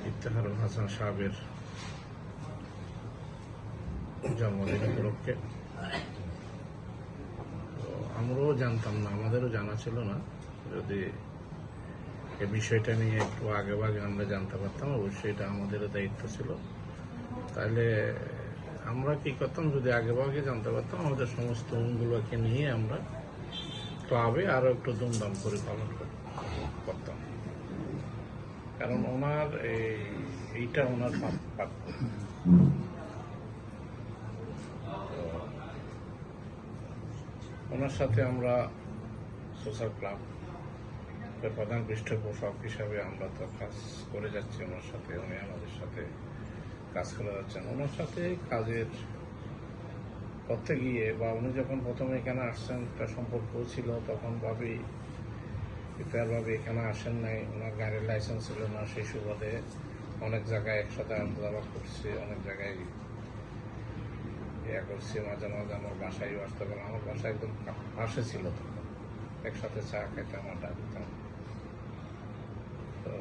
ইফতেখারুল হাসান সাহেবের জন্মদিন উপলক্ষে। তো আমরাও জানতাম না, আমাদেরও জানা ছিল না। যদি এই বিষয়টা নিয়ে একটু আগে আমরা জানতে পারতাম, অবশ্যই এটা আমাদেরও দায়িত্ব ছিল। তাহলে আমরা কি করতাম, যদি আগে জানতে পারতাম, আমাদের সমস্ত গুলোকে নিয়ে আমরা ক্লাবে আরো একটু ধুমধাম করে পালন করতাম। কারণ ওনার এইটা ওনার প্রাপ্য। ওনার সাথে আমরা সোশ্যাল ক্লাব প্রধান পৃষ্ঠপোষক হিসাবে আমরা তো কাজ করে যাচ্ছি ওনার সাথে, উনি আমাদের সাথে কাজ করে যাচ্ছেন। ওনার সাথে কাজের করতে গিয়ে বা উনি যখন প্রথমে এখানে আসছেন, একটা সম্পর্ক ছিল, তখন ভাবি এখানে আসেন নাই, ওনার গাড়ির লাইসেন্স ছিল না। সেই সুবাদে অনেক জায়গায় একসাথে আলাদা করছি, অনেক জায়গায় করছি। মাঝে মাঝে আমার বাসায় আসতে পারে, আমার বাসা একদম পাশে ছিল, তখন একসাথে চা খেতাম, আড্ডা দিতাম। তো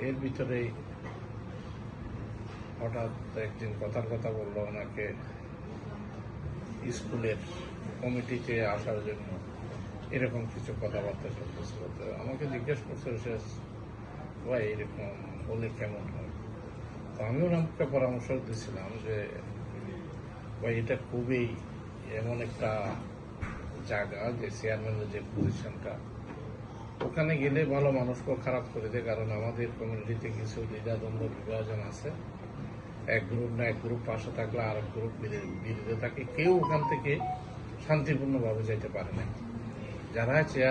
এর ভিতরেই হঠাৎ একদিন কথার কথা বললো ওনাকে স্কুলের কমিটিতে আসার জন্য, এরকম কিছু কথাবার্তা চলতেছিল। তো আমাকে জিজ্ঞেস করছে সে, ভাই এরকম বলে কেমন হয়? তো আমিও ওনাকে পরামর্শ দিচ্ছিলাম যে ভাই এটা খুবই এমন একটা জায়গা যে চেয়ারম্যানের যে পজিশনটা, ওখানে গেলে ভালো মানুষকেও খারাপ করে দেয়। কারণ আমাদের কমিউনিটিতে কিছু দ্বিধাদ্বন্দ্ব বিভাজন আছে, এক গ্রুপ না এক গ্রুপ পাশে থাকলে আর এক গ্রুপ বিরোধে থাকে, কেউ ওখান থেকে শান্তিপূর্ণভাবে যাইতে পারে না। যারা চেয়ার